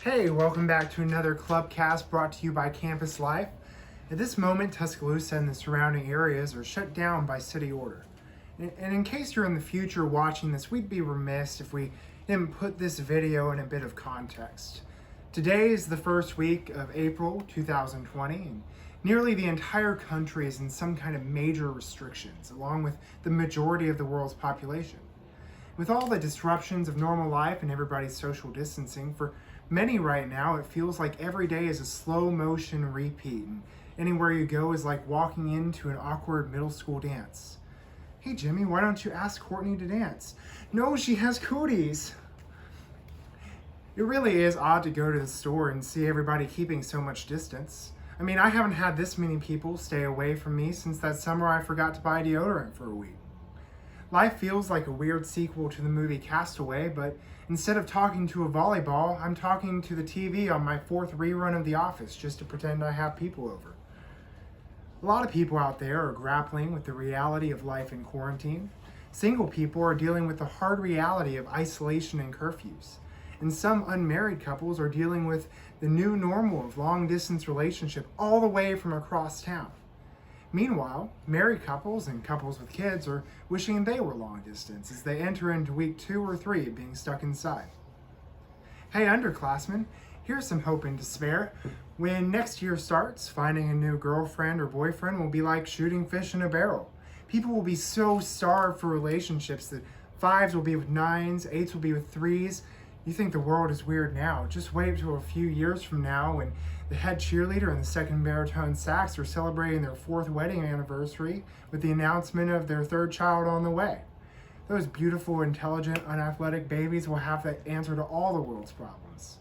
Hey, welcome back to another ClubCast brought to you by Campus Life. At this moment, Tuscaloosa and the surrounding areas are shut down by city order. And in case you're in the future watching this, we'd be remiss if we didn't put this video in a bit of context. Today is the first week of April 2020, and nearly the entire country is in some kind of major restrictions, along with the majority of the world's population. With all the disruptions of normal life and everybody's social distancing, for many right now, it feels like every day is a slow motion repeat, and anywhere you go is like walking into an awkward middle school dance. Hey Jimmy, why don't you ask Courtney to dance? No, she has cooties. It really is odd to go to the store and see everybody keeping so much distance. I mean, I haven't had this many people stay away from me since that summer I forgot to buy deodorant for a week. Life feels like a weird sequel to the movie Castaway, but instead of talking to a volleyball, I'm talking to the TV on my fourth rerun of The Office just to pretend I have people over. A lot of people out there are grappling with the reality of life in quarantine. Single people are dealing with the hard reality of isolation and curfews. And some unmarried couples are dealing with the new normal of long-distance relationship all the way from across town. Meanwhile, married couples and couples with kids are wishing they were long distance as they enter into week 2 or 3 of being stuck inside. Hey underclassmen, here's some hope and despair. When next year starts, finding a new girlfriend or boyfriend will be like shooting fish in a barrel. People will be so starved for relationships that 5s will be with 9s, 8s will be with 3s. You think the world is weird now. Just wait till a few years from now when the head cheerleader and the second baritone sax are celebrating their 4th wedding anniversary with the announcement of their 3rd child on the way. Those beautiful, intelligent, unathletic babies will have the answer to all the world's problems.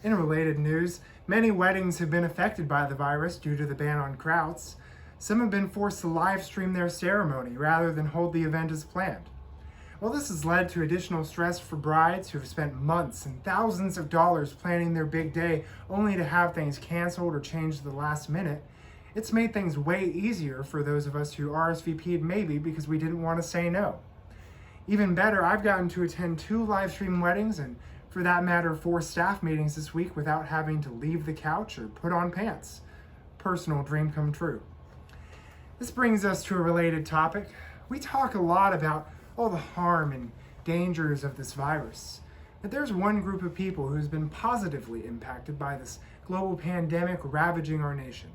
In related news, many weddings have been affected by the virus due to the ban on crowds. Some have been forced to live stream their ceremony rather than hold the event as planned. While this has led to additional stress for brides who have spent months and thousands of dollars planning their big day only to have things canceled or changed at the last minute, it's made things way easier for those of us who RSVP'd maybe because we didn't want to say no. Even better, I've gotten to attend 2 live stream weddings and, for that matter, 4 staff meetings this week without having to leave the couch or put on pants. Personal dream come true. This brings us to a related topic. We talk a lot about all the harm and dangers of this virus. But there's one group of people who's been positively impacted by this global pandemic ravaging our nation.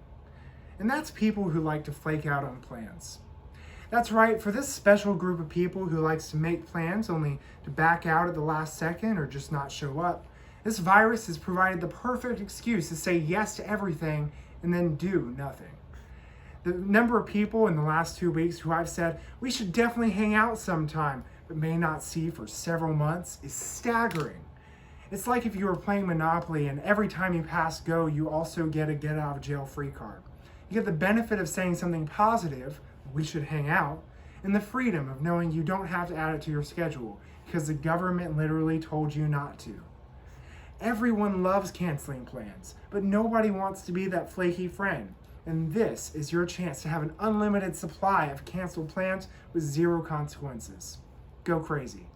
And that's people who like to flake out on plans. That's right, for this special group of people who likes to make plans only to back out at the last second or just not show up, this virus has provided the perfect excuse to say yes to everything and then do nothing. The number of people in the last 2 weeks who I've said, we should definitely hang out sometime, but may not see for several months is staggering. It's like if you were playing Monopoly and every time you pass go, you also get a get out of jail free card. You get the benefit of saying something positive, we should hang out, and the freedom of knowing you don't have to add it to your schedule because the government literally told you not to. Everyone loves canceling plans, but nobody wants to be that flaky friend. And this is your chance to have an unlimited supply of canceled plans with 0 consequences. Go crazy.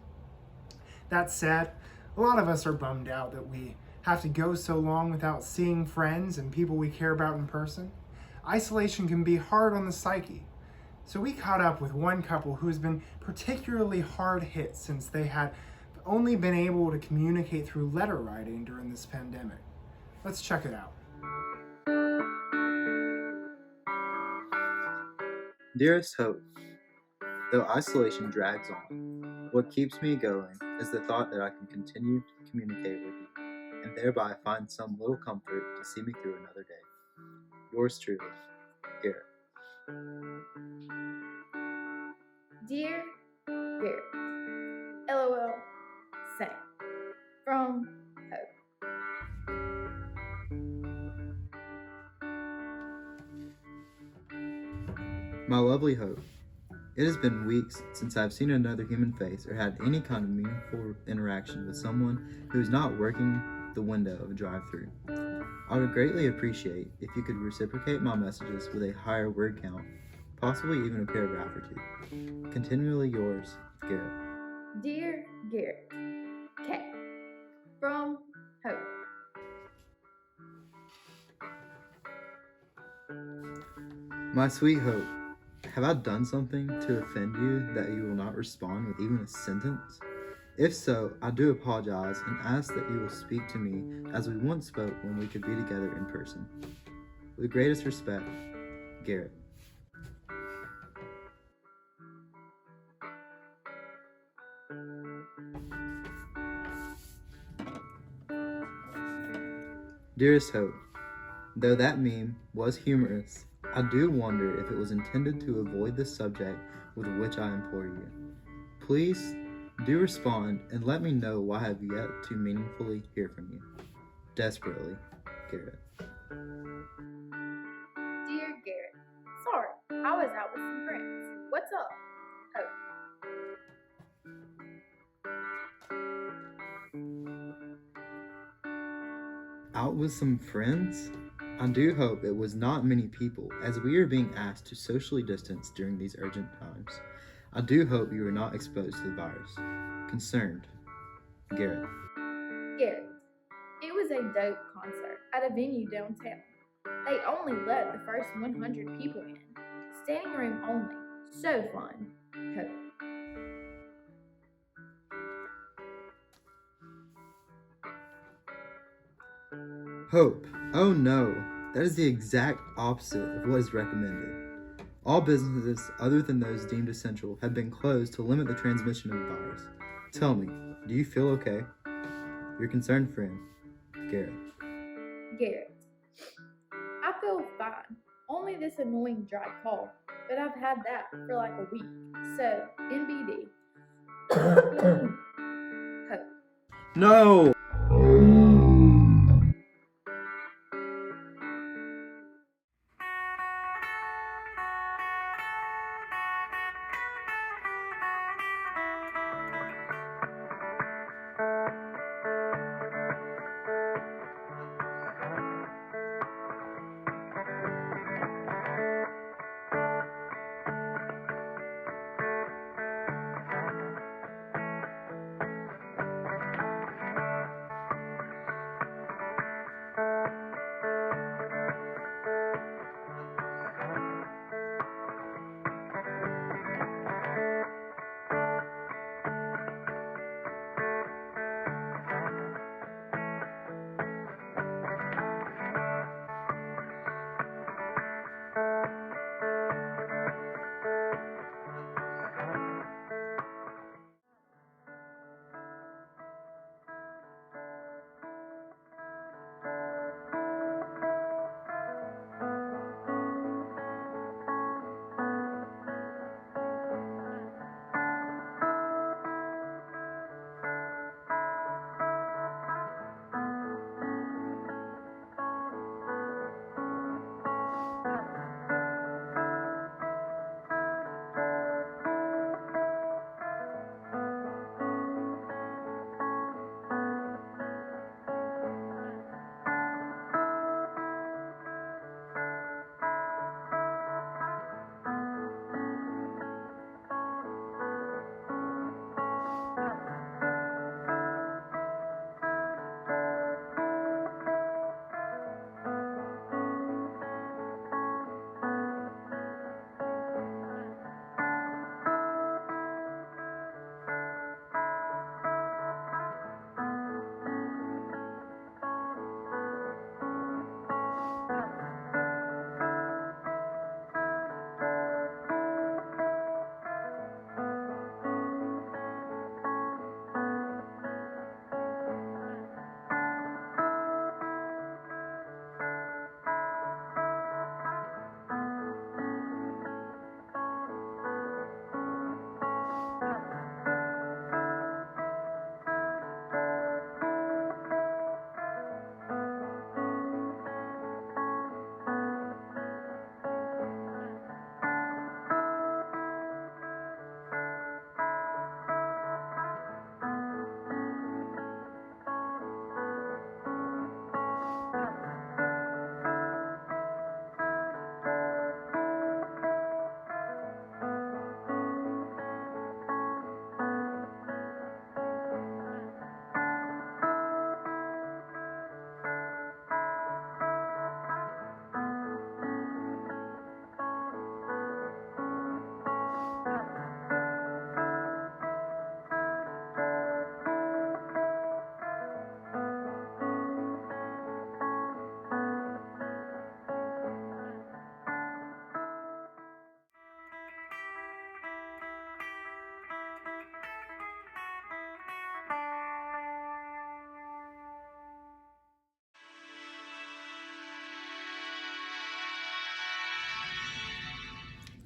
That said, a lot of us are bummed out that we have to go so long without seeing friends and people we care about in person. Isolation can be hard on the psyche. So we caught up with one couple who has been particularly hard hit since they had only been able to communicate through letter writing during this pandemic. Let's check it out. Dearest Hope, though isolation drags on, what keeps me going is the thought that I can continue to communicate with you, and thereby find some little comfort to see me through another day. Yours truly, Garrett. Dear Garrett, LOL, same. From Hope. My lovely Hope, it has been weeks since I've seen another human face or had any kind of meaningful interaction with someone who is not working the window of a drive-thru. I would greatly appreciate if you could reciprocate my messages with a higher word count, possibly even a paragraph or 2. Continually yours, Garrett. Dear Garrett, K. From Hope. My sweet Hope, have I done something to offend you that you will not respond with even a sentence? If so, I do apologize and ask that you will speak to me as we once spoke when we could be together in person. With the greatest respect, Garrett. Dearest Hope, though that meme was humorous, I do wonder if it was intended to avoid the subject with which I implore you. Please do respond and let me know why I have yet to meaningfully hear from you. Desperately, Garrett. Dear Garrett, sorry, I was out with some friends. What's up? Hope. Out with some friends? I do hope it was not many people, as we are being asked to socially distance during these urgent times. I do hope you are not exposed to the virus. Concerned, Garrett. Garrett, it was a dope concert at a venue downtown. They only let the first 100 people in. Standing room only. So fun. Hope. Hope. Oh no, that is the exact opposite of what is recommended. All businesses other than those deemed essential have been closed to limit the transmission of the virus. Tell me, do you feel okay? Your concerned friend, Garrett. Garrett. I feel fine. Only this annoying dry cough, but I've had that for like a week. So, NBD. Hope. No!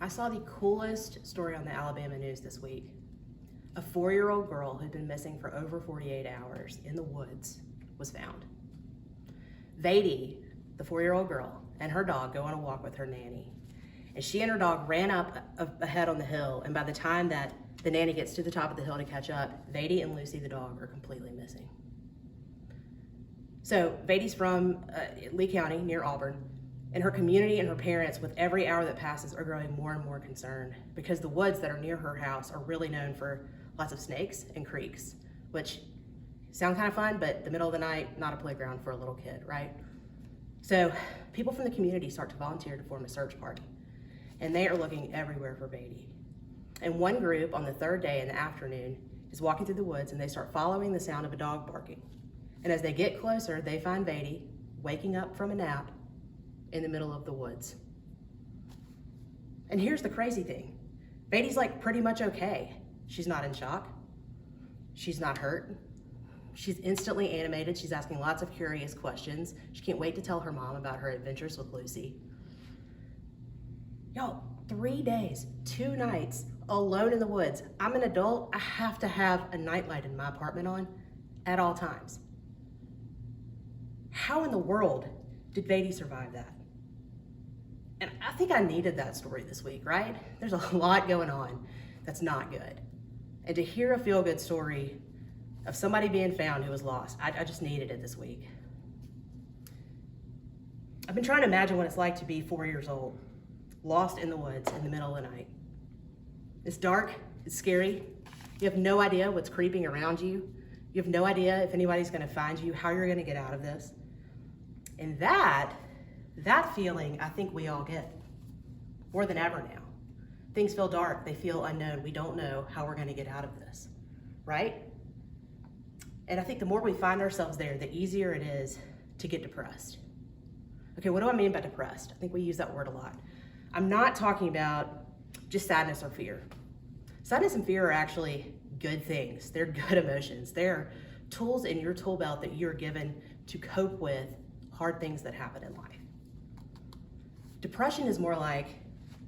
I saw the coolest story on the Alabama news this week. A 4-year-old girl who'd been missing for over 48 hours in the woods was found. Vadi, the 4-year-old girl, and her dog go on a walk with her nanny. And she and her dog ran up ahead on the hill, and by the time that the nanny gets to the top of the hill to catch up, Vadi and Lucy, the dog, are completely missing. So Vadi's from Lee County, near Auburn, and her community and her parents, with every hour that passes, are growing more and more concerned because the woods that are near her house are really known for lots of snakes and creeks, which sound kind of fun, but the middle of the night, not a playground for a little kid, right? So people from the community start to volunteer to form a search party, and they are looking everywhere for Vadi. And one group on the third day in the afternoon is walking through the woods, and they start following the sound of a dog barking. And as they get closer, they find Vadi waking up from a nap in the middle of the woods. And here's the crazy thing. Vadi's like pretty much okay. She's not in shock. She's not hurt. She's instantly animated. She's asking lots of curious questions. She can't wait to tell her mom about her adventures with Lucy. Y'all, 3 days, 2 nights, alone in the woods. I'm an adult. I have to have a nightlight in my apartment on at all times. How in the world did Vadi survive that? And I think I needed that story this week, right? There's a lot going on that's not good. And to hear a feel-good story of somebody being found who was lost, I just needed it this week. I've been trying to imagine what it's like to be 4 years old, lost in the woods in the middle of the night. It's dark, it's scary. You have no idea what's creeping around you. You have no idea if anybody's gonna find you, how you're gonna get out of this. And that feeling, I think we all get more than ever now. Things feel dark, they feel unknown. We don't know how we're gonna get out of this, right? And I think the more we find ourselves there, the easier it is to get depressed. Okay, what do I mean by depressed? I think we use that word a lot. I'm not talking about just sadness or fear. Sadness and fear are actually good things. They're good emotions. They're tools in your tool belt that you're given to cope with hard things that happen in life. Depression is more like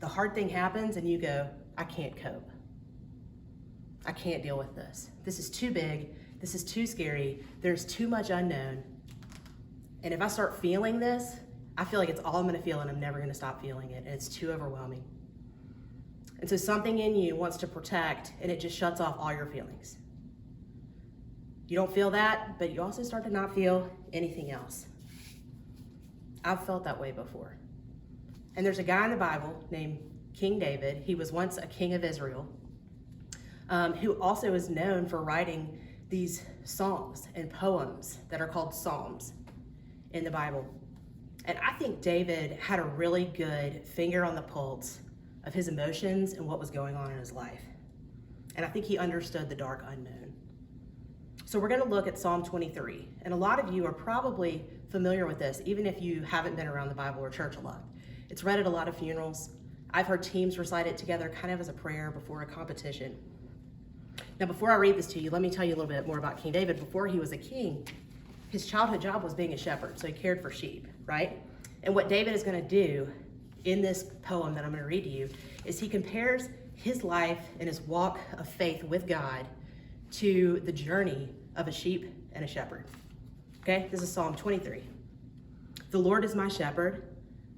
the hard thing happens and you go, I can't cope. I can't deal with this. This is too big. This is too scary. There's too much unknown. And if I start feeling this, I feel like it's all I'm gonna feel and I'm never gonna stop feeling it, and it's too overwhelming. And so something in you wants to protect, and it just shuts off all your feelings. You don't feel that, but you also start to not feel anything else. I've felt that way before. And there's a guy in the Bible named King David. He was once a king of Israel, who also is known for writing these songs and poems that are called Psalms in the Bible. And I think David had a really good finger on the pulse of his emotions and what was going on in his life. And I think he understood the dark unknown. So we're gonna look at Psalm 23. And a lot of you are probably familiar with this, even if you haven't been around the Bible or church a lot. It's read at a lot of funerals. I've heard teams recite it together kind of as a prayer before a competition. Now, before I read this to you, let me tell you a little bit more about King David. Before he was a king, his childhood job was being a shepherd, so he cared for sheep, right? And what David is gonna do in this poem that I'm gonna read to you is he compares his life and his walk of faith with God to the journey of a sheep and a shepherd. Okay, this is Psalm 23. The Lord is my shepherd.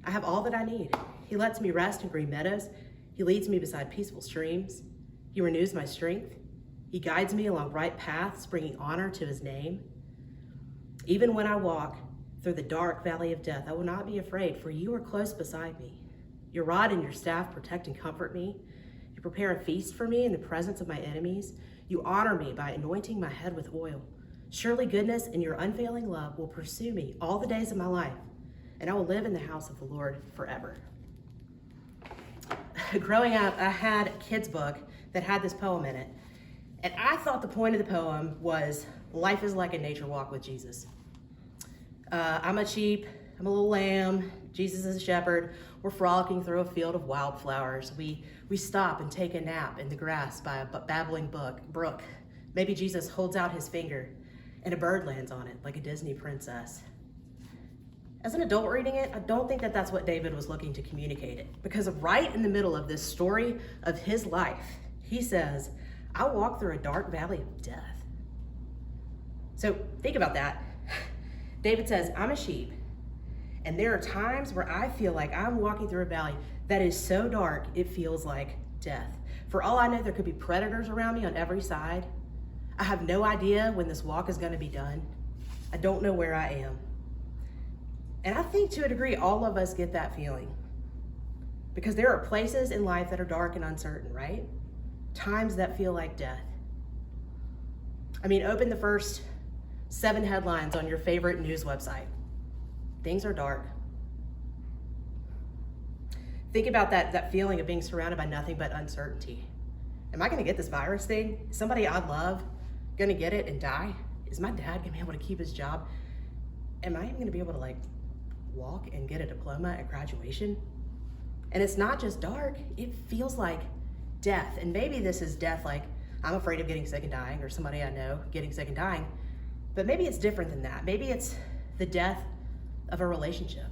I have all that I need. He lets me rest in green meadows. He leads me beside peaceful streams. He renews my strength. He guides me along right paths, bringing honor to his name. Even when I walk through the dark valley of death, I will not be afraid, for you are close beside me. Your rod and your staff protect and comfort me. You prepare a feast for me in the presence of my enemies. You honor me by anointing my head with oil. Surely goodness and your unfailing love will pursue me all the days of my life, and I will live in the house of the Lord forever. Growing up, I had a kid's book that had this poem in it, and I thought the point of the poem was, life is like a nature walk with Jesus. I'm a sheep, I'm a little lamb, Jesus is a shepherd. We're frolicking through a field of wildflowers. We stop and take a nap in the grass by a babbling brook. Maybe Jesus holds out his finger and a bird lands on it like a Disney princess. As an adult reading it, I don't think that that's what David was looking to communicate it, because right in the middle of this story of his life, he says, I walk through a dark valley of death. So think about that. David says, I'm a sheep, and there are times where I feel like I'm walking through a valley that is so dark, it feels like death. For all I know, there could be predators around me on every side. I have no idea when this walk is going to be done. I don't know where I am. And I think to a degree, all of us get that feeling. Because there are places in life that are dark and uncertain, right? Times that feel like death. I mean, open the first 7 headlines on your favorite news website. Things are dark. Think about that feeling of being surrounded by nothing but uncertainty. Am I gonna get this virus thing? Is somebody I love gonna get it and die? Is my dad gonna be able to keep his job? Am I even gonna be able to walk and get a diploma at graduation? And it's not just dark, it feels like death. And maybe this is death like I'm afraid of getting sick and dying, or somebody I know getting sick and dying. But maybe it's different than that. Maybe it's the death of a relationship,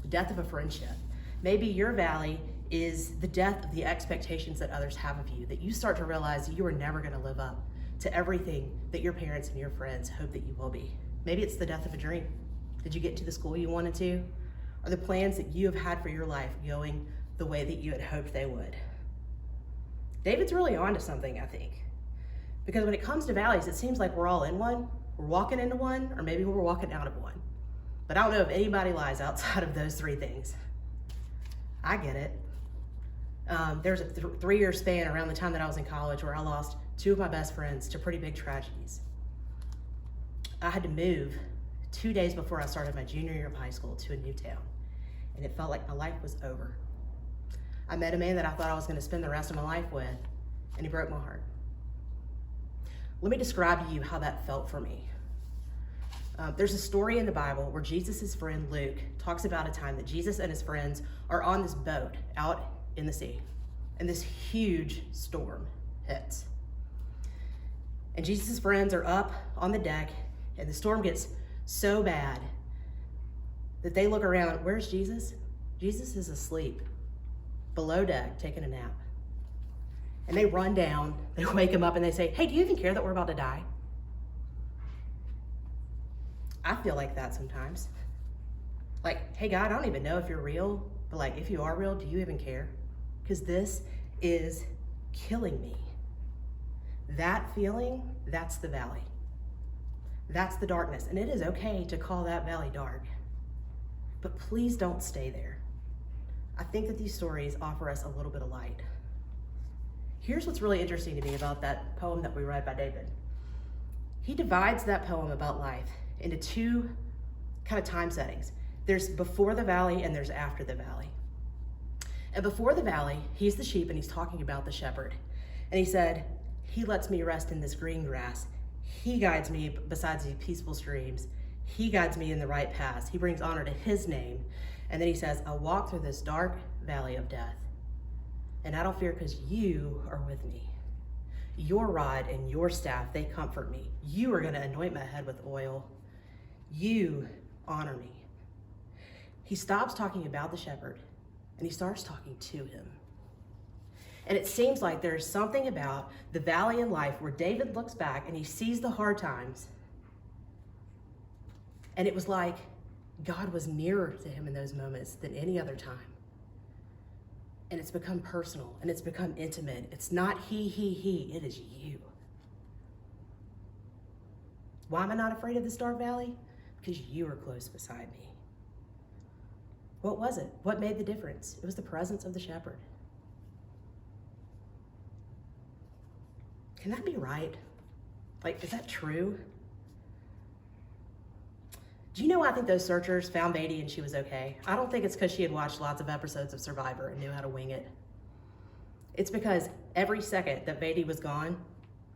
the death of a friendship. Maybe your valley is the death of the expectations that others have of you, that you start to realize you are never gonna live up to everything that your parents and your friends hope that you will be. Maybe it's the death of a dream. Did you get into the school you wanted to? Are the plans that you have had for your life going the way that you had hoped they would? David's really onto something, I think. Because when it comes to valleys, it seems like we're all in one, we're walking into one, or maybe we're walking out of one. But I don't know if anybody lies outside of those 3 things. I get it. There's a 3-year span around the time that I was in college where I lost 2 of my best friends to pretty big tragedies. I had to move 2 days before I started my junior year of high school to a new town, and it felt like my life was over. I met a man that I thought I was going to spend the rest of my life with, and he broke my heart. Let me describe to you how that felt for me. There's a story in the Bible where Jesus' friend Luke talks about a time that Jesus and his friends are on this boat out in the sea, and this huge storm hits. And Jesus' friends are up on the deck, and the storm gets so bad that they look around. Where's Jesus? Jesus is asleep below deck taking a nap. And they run down, they wake him up, and they say, hey, do you even care that we're about to die? I feel like that sometimes. Like, hey God, I don't even know if you're real, but if you are real, do you even care? Because this is killing me. That feeling, that's the valley. That's the darkness. And it is okay to call that valley dark. But please don't stay there. I think that these stories offer us a little bit of light. Here's what's really interesting to me about that poem that we read by David. He divides that poem about life into 2 kind of time settings. There's before the valley and there's after the valley. And before the valley, he's the sheep and he's talking about the shepherd. And he said, he lets me rest in this green grass. He guides me beside these peaceful streams. He guides me in the right paths. He brings honor to his name. And then he says, I walk through this dark valley of death. And I don't fear because you are with me. Your rod and your staff, they comfort me. You are going to anoint my head with oil. You honor me. He stops talking about the shepherd and he starts talking to him. And it seems like there's something about the valley in life where David looks back and he sees the hard times. And it was like God was nearer to him in those moments than any other time. And it's become personal and it's become intimate. It's not he, it is you. Why am I not afraid of this dark valley? Because you are close beside me. What was it? What made the difference? It was the presence of the shepherd. Can that be right? Is that true? Do you know why I think those searchers found Beatty and she was okay? I don't think it's because she had watched lots of episodes of Survivor and knew how to wing it. It's because every second that Beatty was gone,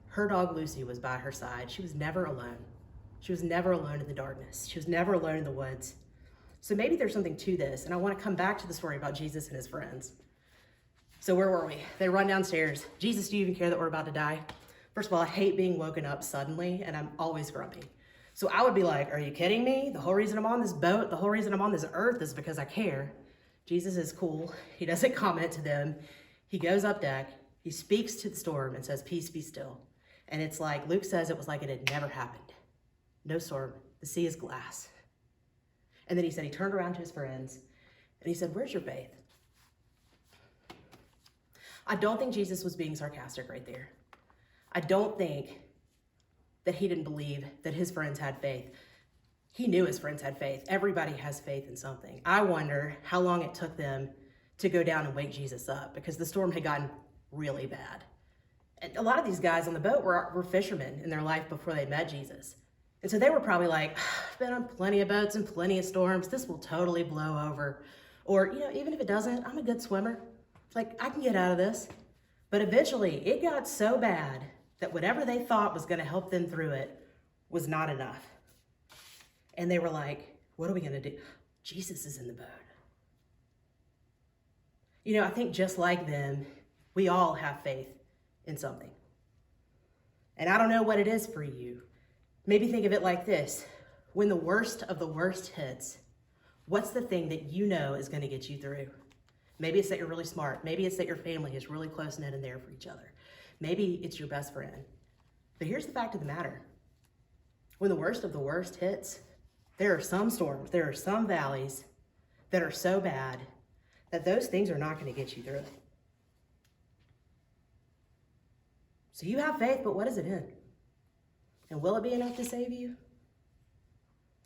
her dog Lucy was by her side. She was never alone. She was never alone in the darkness. She was never alone in the woods. So maybe there's something to this, and I want to come back to the story about Jesus and his friends. So where were we? They run downstairs. Jesus, do you even care that we're about to die? First of all, I hate being woken up suddenly, and I'm always grumpy. So I would be like, are you kidding me? The whole reason I'm on this boat, the whole reason I'm on this earth is because I care. Jesus is cool. He doesn't comment to them. He goes up deck, he speaks to the storm and says, peace, be still. And it's like, Luke says it was like it had never happened. No storm, the sea is glass. And then he said he turned around to his friends and he said, where's your faith? I don't think Jesus was being sarcastic right there. I don't think that he didn't believe that his friends had faith. He knew his friends had faith. Everybody has faith in something. I wonder how long it took them to go down and wake Jesus up, because the storm had gotten really bad. And a lot of these guys on the boat were fishermen in their life before they met Jesus. And so they were probably like, I've been on plenty of boats and plenty of storms. This will totally blow over. Or, even if it doesn't, I'm a good swimmer. Like, I can get out of this. But eventually it got so bad that whatever they thought was going to help them through it was not enough. And they were like, what are we going to do? Jesus is in the boat. I think just like them, we all have faith in something. And I don't know what it is for you. Maybe think of it like this. When the worst of the worst hits, what's the thing that you know is going to get you through? Maybe it's that you're really smart. Maybe it's that your family is really close-knit and there for each other. Maybe it's your best friend. But here's the fact of the matter. When the worst of the worst hits, there are some storms, there are some valleys that are so bad that those things are not going to get you through it. So you have faith, but what is it in? And will it be enough to save you?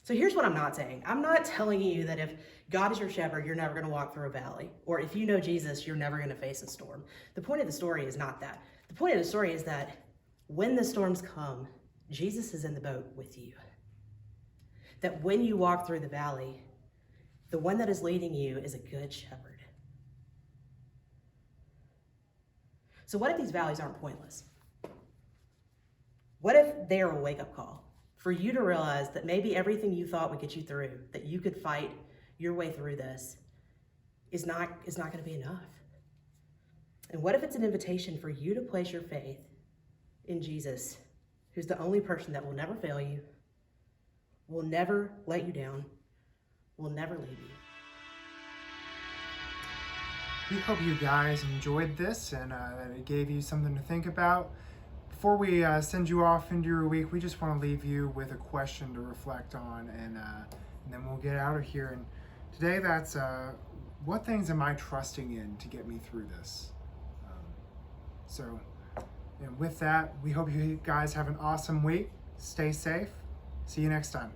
So here's what I'm not saying. I'm not telling you that if God is your shepherd, you're never going to walk through a valley. Or if you know Jesus, you're never going to face a storm. The point of the story is not that. The point of the story is that when the storms come, Jesus is in the boat with you. That when you walk through the valley, the one that is leading you is a good shepherd. So what if these valleys aren't pointless? What if they are a wake-up call for you to realize that maybe everything you thought would get you through, that you could fight your way through this, is not going to be enough? And what if it's an invitation for you to place your faith in Jesus, who's the only person that will never fail you, will never let you down, will never leave you? We hope you guys enjoyed this and that it gave you something to think about. Before we send you off into your week, we just want to leave you with a question to reflect on, and then we'll get out of here. And today, that's what things am I trusting in to get me through this? And with that, we hope you guys have an awesome week. Stay safe. See you next time.